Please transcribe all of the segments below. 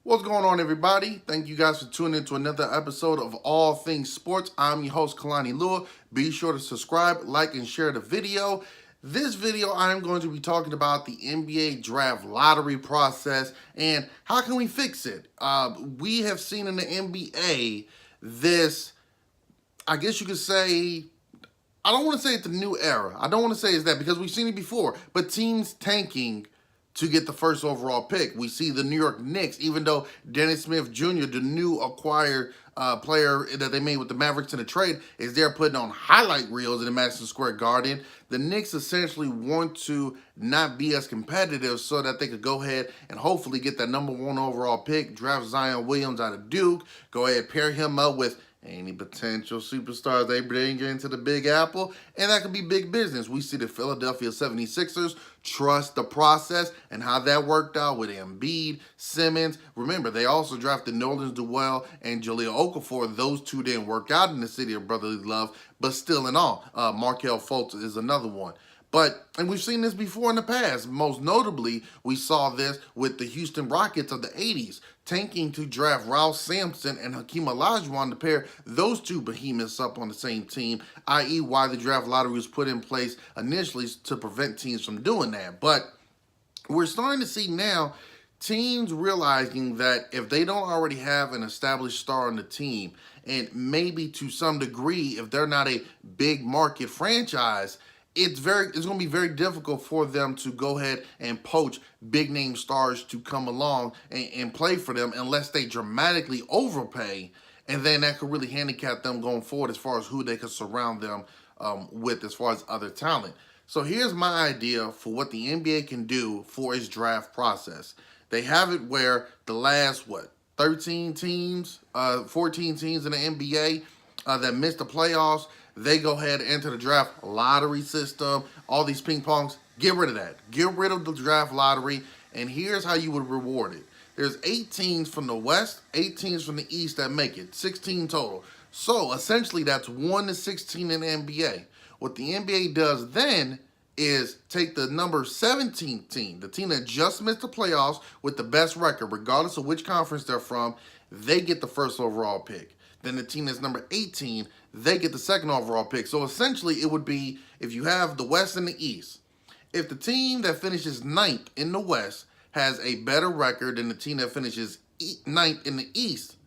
What's going on, everybody? Thank you guys for tuning in to another episode of All Things Sports. I'm your host, Kalani Lua. Be sure to subscribe, like, and share the video. This video, I'm going to be talking about the NBA draft lottery process and how can we fix it. We have seen in the NBA this, I guess you could say, I don't want to say it's a new era. I don't want to say it's that because we've seen it before, but teams tanking to get the first overall pick. We see the New York Knicks, even though Dennis Smith Jr., the new acquired player that they made with the Mavericks in the trade, is there putting on highlight reels in the Madison Square Garden. The Knicks essentially want to not be as competitive so that they could go ahead and hopefully get that #1 overall pick, draft Zion Williams out of Duke, go ahead, pair him up with any potential superstars they bring into the Big Apple, and that could be big business. We see the Philadelphia 76ers trust the process and how that worked out with Embiid, Simmons. Remember, they also drafted Nerlens Noel and Jahlil Okafor. Those two didn't work out in the city of brotherly love, but still in all, Markelle Fultz is another one. And we've seen this before in the past. Most notably, we saw this with the Houston Rockets of the 80s, tanking to draft Ralph Sampson and Hakeem Olajuwon to pair those two behemoths up on the same team, i.e. why the draft lottery was put in place initially to prevent teams from doing that. But we're starting to see now teams realizing that if they don't already have an established star on the team, and maybe to some degree, if they're not a big market franchise, it's going to be very difficult for them to go ahead and poach big name stars to come along and play for them unless they dramatically overpay, and then that could really handicap them going forward as far as who they could surround them with as far as other talent. So here's my idea for what the NBA can do for its draft process. They have it where the last 13 teams, 14 teams in the NBA that missed the playoffs, they go ahead and enter the draft lottery system. All these ping pongs, get rid of that. Get rid of the draft lottery, and here's how you would reward it. There's 8 teams from the West, 8 teams from the East that make it, 16 total. So essentially that's 1 to 16 in the NBA. What the NBA does then is take the number 17 team, the team that just missed the playoffs with the best record, regardless of which conference they're from, they get the first overall pick. Then the team that's number 18, they get the second overall pick. So essentially it would be, if you have the West and the East, if the team that finishes 9th in the West has a better record than the team that finishes 9th in the East,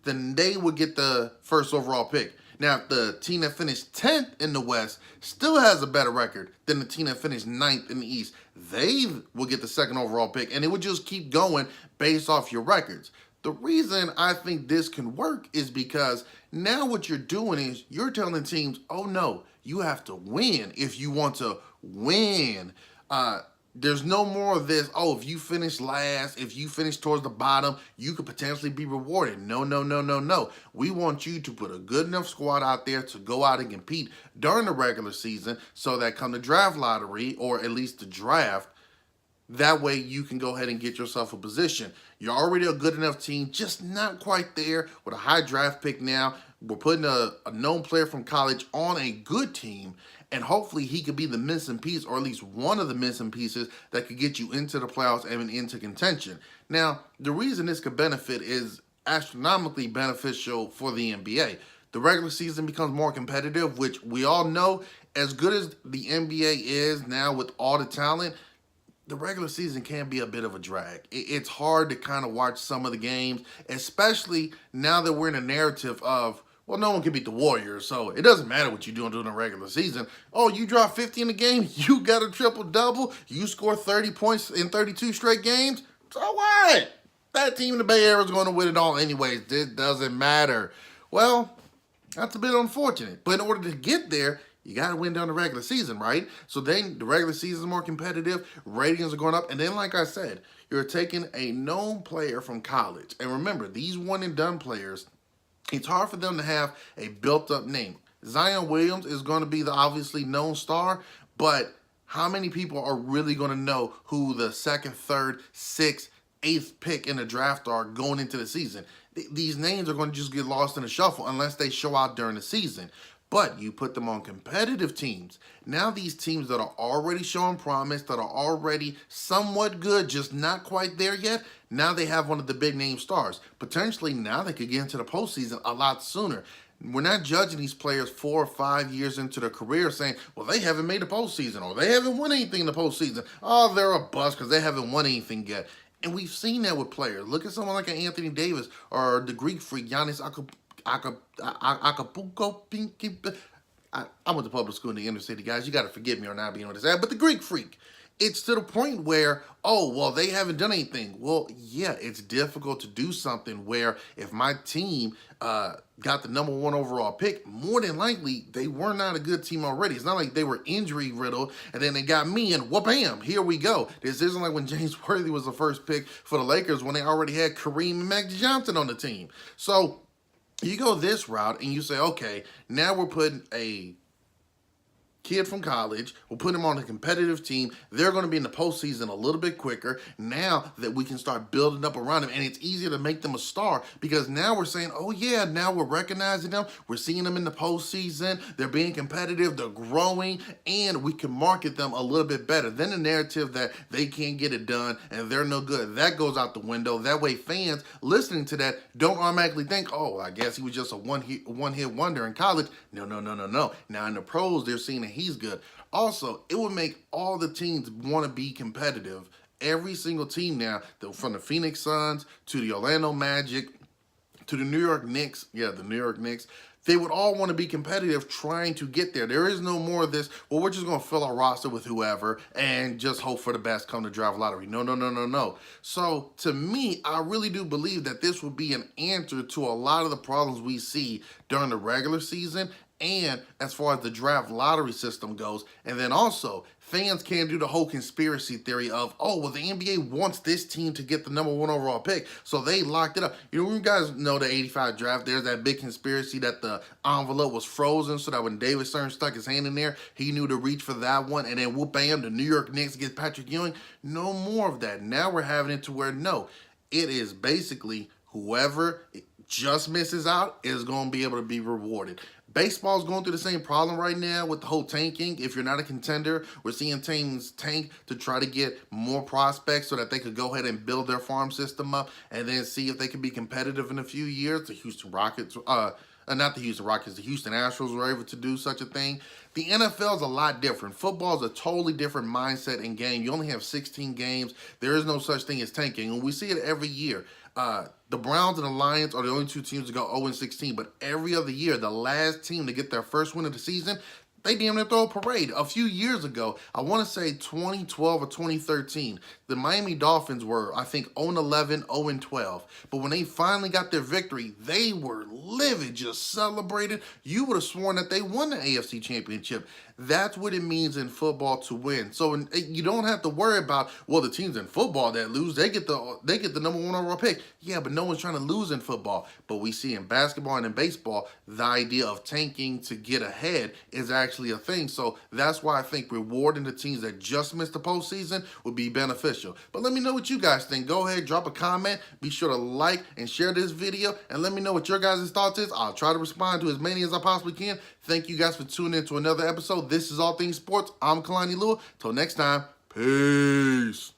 then they would get the first overall pick. Now, if the team that finished 10th in the West still has a better record than the team that finished 9th in the East, they will get the second overall pick, and it would just keep going based off your records. The reason I think this can work is because now what you're doing is you're telling teams, oh no, you have to win if you want to win. There's no more of this, oh, if you finish last, if you finish towards the bottom, you could potentially be rewarded. No, no, no, no, no. We want you to put a good enough squad out there to go out and compete during the regular season so that come the draft lottery, or at least the draft, that way you can go ahead and get yourself a position. You're already a good enough team, just not quite there with a high draft pick now. We're putting a known player from college on a good team, and hopefully he could be the missing piece, or at least one of the missing pieces that could get you into the playoffs and into contention. Now, the reason this could benefit is astronomically beneficial for the NBA. The regular season becomes more competitive, which we all know, as good as the NBA is now with all the talent, the regular season can be a bit of a drag. It's hard to kind of watch some of the games, especially now that we're in a narrative of, well, no one can beat the Warriors, so it doesn't matter what you're doing during the regular season. Oh, you drop 50 in the game, you got a triple-double, you score 30 points in 32 straight games, so what? That team in the Bay Area is going to win it all anyways. This doesn't matter. Well, that's a bit unfortunate, but in order to get there, you got to win during the regular season, right? So then the regular season is more competitive, ratings are going up, and then like I said, you're taking a known player from college. And remember, these one-and-done players, it's hard for them to have a built-up name. Zion Williams is going to be the obviously known star, but how many people are really going to know who the 2nd, 3rd, 6th, 8th pick in the draft are going into the season? These names are going to just get lost in the shuffle unless they show out during the season. But you put them on competitive teams. Now these teams that are already showing promise, that are already somewhat good, just not quite there yet, now they have one of the big name stars. Potentially now they could get into the postseason a lot sooner. We're not judging these players 4 or 5 years into their career saying, well, they haven't made the postseason or they haven't won anything in the postseason. Oh, they're a bust because they haven't won anything yet. And we've seen that with players. Look at someone like an Anthony Davis or the Greek freak, Giannis Acapulco Pinky. I went to public school in the inner city, guys. You got to forgive me or not being able to say that. But the Greek freak, it's to the point where, oh, well, they haven't done anything. Well, yeah, it's difficult to do something where if my team got the #1 overall pick, more than likely they were not a good team already. It's not like they were injury riddled and then they got me and whoop-bam, here we go. This isn't like when James Worthy was the first pick for the Lakers when they already had Kareem and Magic Johnson on the team. So you go this route and you say, okay, now we're putting a kid from college, we'll put him on a competitive team. They're going to be in the postseason a little bit quicker now that we can start building up around him. And it's easier to make them a star because now we're saying, oh yeah, now we're recognizing them. We're seeing them in the postseason. They're being competitive. They're growing. And we can market them a little bit better than the narrative that they can't get it done and they're no good. That goes out the window. That way fans listening to that don't automatically think, oh, I guess he was just a one-hit wonder in college. No. Now in the pros, they're seeing that he's good. Also, it would make all the teams want to be competitive. Every single team now, from the Phoenix Suns to the Orlando Magic to the New York Knicks, the New York Knicks, they would all want to be competitive trying to get there. There is no more of this, well, we're just going to fill our roster with whoever and just hope for the best come the draft lottery. No. So to me, I really do believe that this would be an answer to a lot of the problems we see during the regular season and as far as the draft lottery system goes. And then also, fans can't do the whole conspiracy theory of, oh, well, the NBA wants this team to get the #1 overall pick, so they locked it up. You guys know the 85 draft, there's that big conspiracy that the envelope was frozen so that when David Stern stuck his hand in there, he knew to reach for that one, and then whoop, bam, the New York Knicks get Patrick Ewing. No more of that. Now we're having it to where, no, it is basically whoever just misses out is going to be able to be rewarded. Baseball's going through the same problem right now with the whole tanking. If you're not a contender, we're seeing teams tank to try to get more prospects so that they could go ahead and build their farm system up and then see if they can be competitive in a few years. The Houston Rockets, not the Houston Rockets, the Houston Astros were able to do such a thing. The NFL is a lot different. Football is a totally different mindset and game. You only have 16 games. There is no such thing as tanking, and we see it every year. The Browns and the Lions are the only two teams to go 0-16, but every other year, the last team to get their first win of the season, they damn near throw a parade. A few years ago, I want to say 2012 or 2013, the Miami Dolphins were, I think, 0-11, 0-12. But when they finally got their victory, they were livid, just celebrated. You would have sworn that they won the AFC Championship. That's what it means in football to win. So you don't have to worry about, well, the teams in football that lose, they get the #1 overall pick. Yeah, but no one's trying to lose in football. But we see in basketball and in baseball, the idea of tanking to get ahead is actually a thing. So that's why I think rewarding the teams that just missed the postseason would be beneficial. But let me know what you guys think. Go ahead, drop a comment. Be sure to like and share this video. And let me know what your guys' thoughts is. I'll try to respond to as many as I possibly can. Thank you guys for tuning in to another episode. This is All Things Sports. I'm Kalani Lua. Till next time, peace.